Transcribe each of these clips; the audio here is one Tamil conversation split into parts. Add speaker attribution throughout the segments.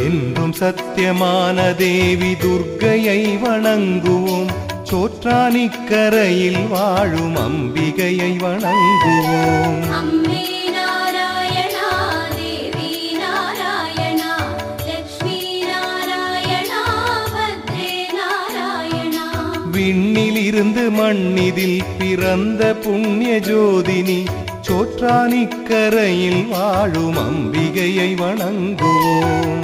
Speaker 1: என்றும் சத்தியமான தேவி துர்க்கையை வணங்குவோம். சோற்றானிக்கரையில் வாழும் அம்பிகையை வணங்குவோம். விண்ணில் இருந்து மண்ணிதில் பிறந்த புண்ணிய ஜோதினி சோற்றானிக்கரையில் வாழும் அம்பிகையை வணங்குவோம்.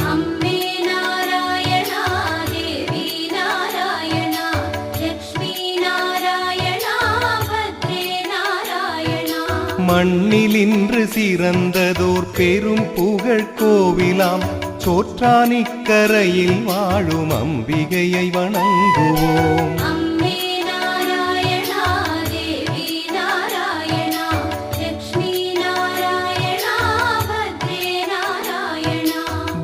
Speaker 1: மண்ணில் இன்று சிறந்ததோர் பெரும் புகழ் கோவிலாம் சோற்றானிக்கரையில் வாழும் அம்பிகையை வணங்குவோம்.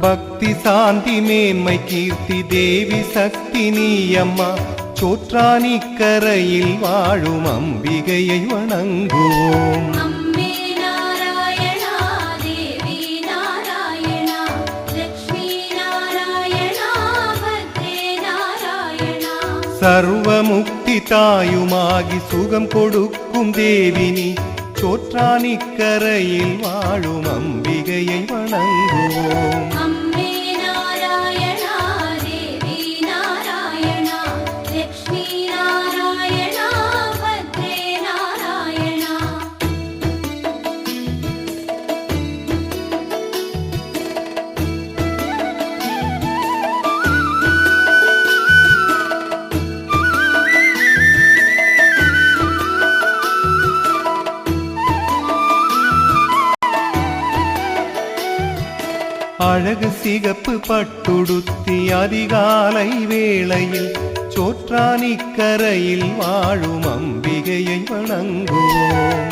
Speaker 1: பக்தி சாந்தி மேன்மை கீர்த்தி தேவி சக்தி நீயம்மா சோற்றானிக்கரையில் வாழும் அம்பிகையை வணங்குவோம். சர்வமுக்தி தாயுமாகி சுகம் கொடுக்கும் தேவினி சோற்றானிக்கரையில் வாழும் அம்பிகையை வணங்குவோம். அழகு சிகப்பு பட்டுடுத்தி அதிகாலை வேளையில் சோற்றானிக்கரையில் வாழும் அம்பிகையை வணங்குவோம்.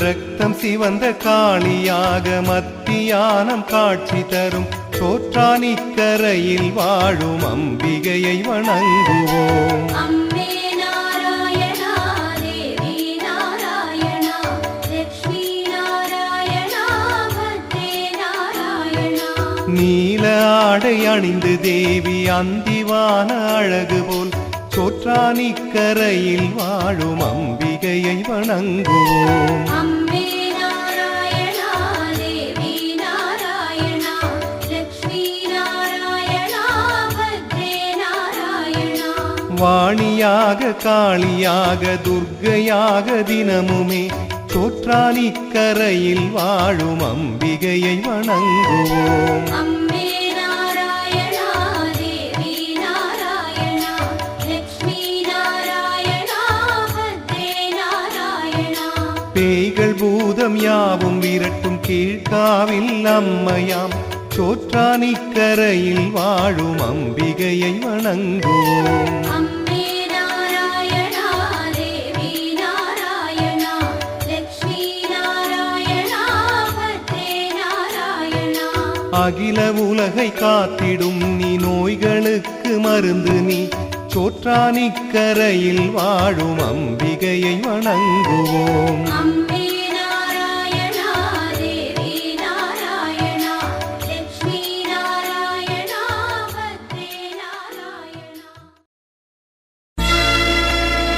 Speaker 1: ரத்தம் சிவந்த காளியாக மத்தியானம் காட்சி தரும் சோற்றானிக்கரையில் வாழும் அம்பிகையை வணங்குவோம். நீல ஆடை அணிந்து தேவி அந்திவான அழகு போல் சோற்றானிக்கரையில் வாழும் அம்பிகையை வணங்குவோம். வாணியாக காளியாக துர்க்கையாக தினமுமே சோற்றானிக்கரையில் வாழும் அம்பிகையை வணங்குவோம். பேய்கள் பூதம் யாவும் விரட்டும் கீழ்காவில் அம்மையாம் சோற்றானிக்கரையில் வாழும் அம்பிகையை வணங்குவோம். அகில உலகை காத்திடும் நீ நோய்களுக்கு மருந்து நீ சோற்றானிக்கரையில் வாழும் அம்பிகையை வணங்குவோம்.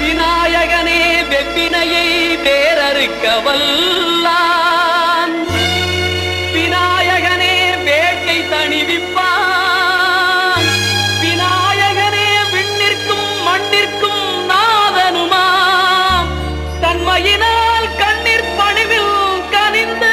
Speaker 2: விநாயகனே வெப்பினையை வேறறுக்க வல்லான், விநாயகனே வேட்டை தணிவிப்பான், விநாயகனே விண்ணிற்கும் மண்ணிற்கும் நாதனுமாம், தன்மையினால் கண்ணீர் பணிவில் கனிந்து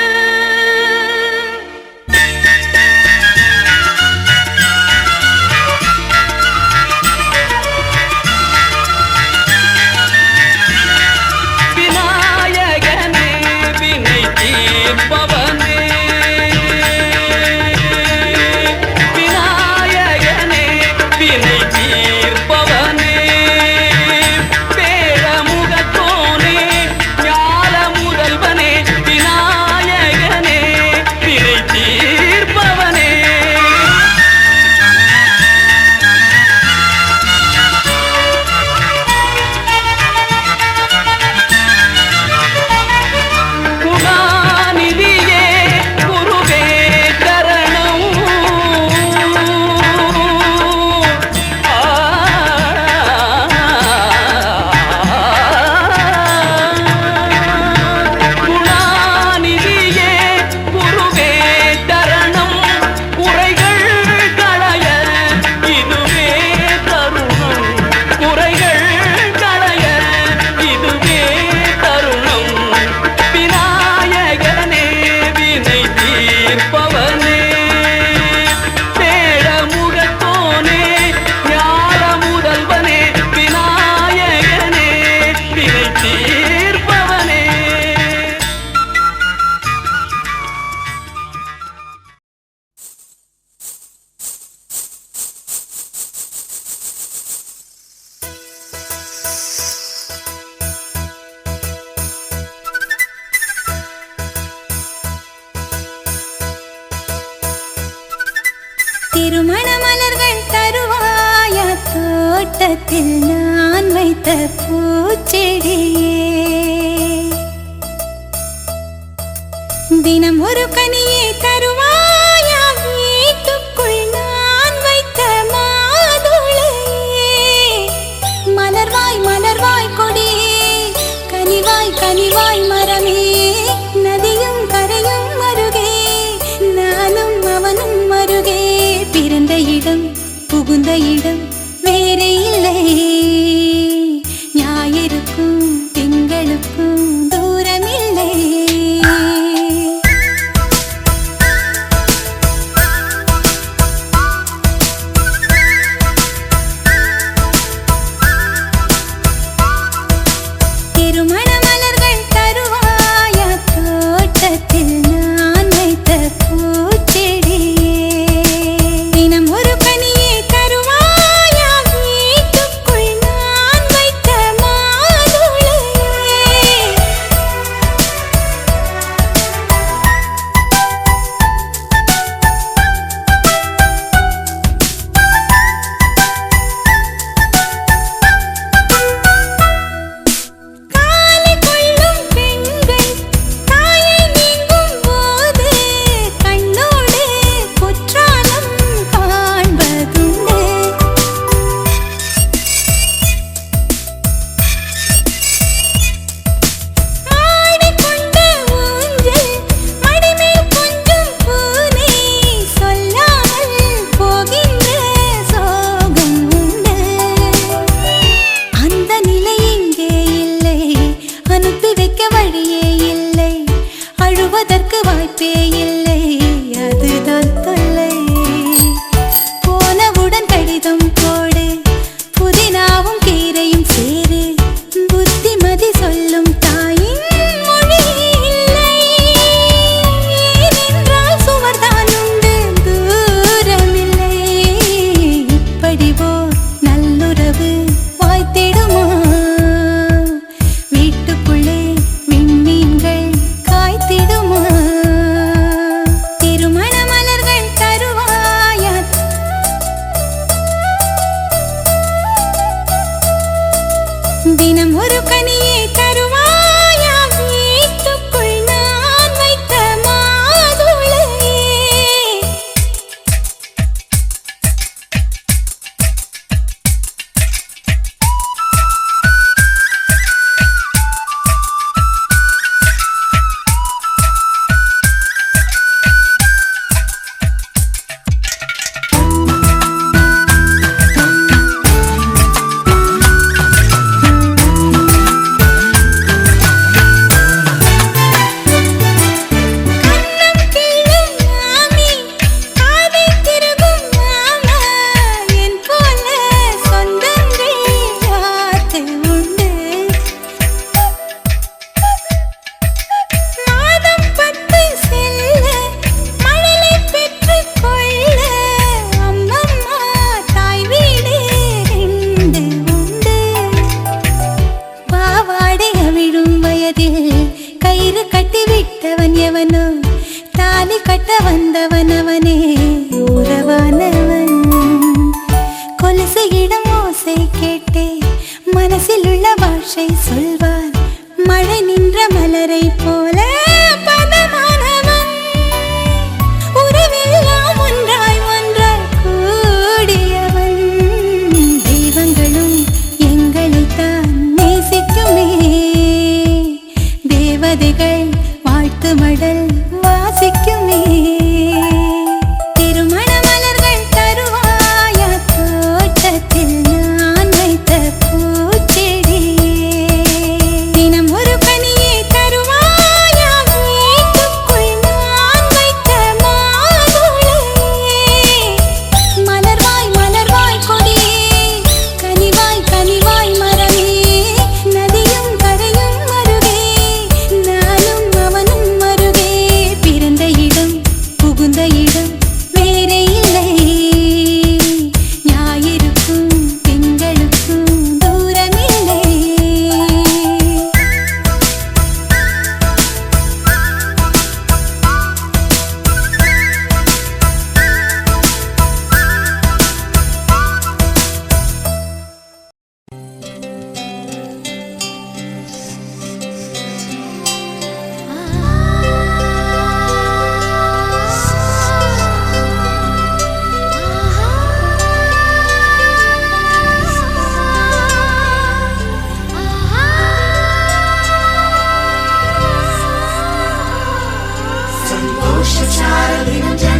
Speaker 3: தோட்டத்தில் நான் வைத்த பூச்செடியே தினம் ஒரு கனியை தருவாயா வீட்டுக்குள் நான் வைத்த மாதுளையே மலர்வாய் மலர்வாய் கொடியே கனிவாய் கனிவாய் மரமே நதியும் கரையும் மருகே நானும் அவனும் மருகே பிறந்த இடம் புகுந்த இடம் வேறே இல்லை ஞாயிறுக்கும் திங்களுக்கும் தூரமில்லை தினம் ஒரு கனியை தருவாயா வீட்டுக்குள் நான் வைத்த மாதுளையே கயிறு கட்டி விட்டவன் எவனோ தாலி கட்ட வந்தவன் அவனே உறவானவன் கொலுசு இடம் ஓசை கேட்டே மனசில் உள்ள பாஷை சொல்வார் மழை நின்ற மலரை போல பதமானவன் உறவெல்லாம் ஒன்றாய் ஒன்றாய் கூடியவன் தெய்வங்களும் எங்களைத்தான் நேசிக்குமே தேவதைகள் வாழ்த்து மடல் வாசிக்குமே திருமண மலர்கள் தருவாயா தோட்டத்தில் நான் வைத்த பூச்செடியே தினம் ஒரு கனியை தருவாயா வீட்டுக்குள் நான் வைத்த மாதுளையே மலர்வாய் மலர்வாய் கொடியே கனிவாய் கனிவாய் மரமே நதியும் கரையும் மருகே நானும் அவனும் மருகே தினம் தினம்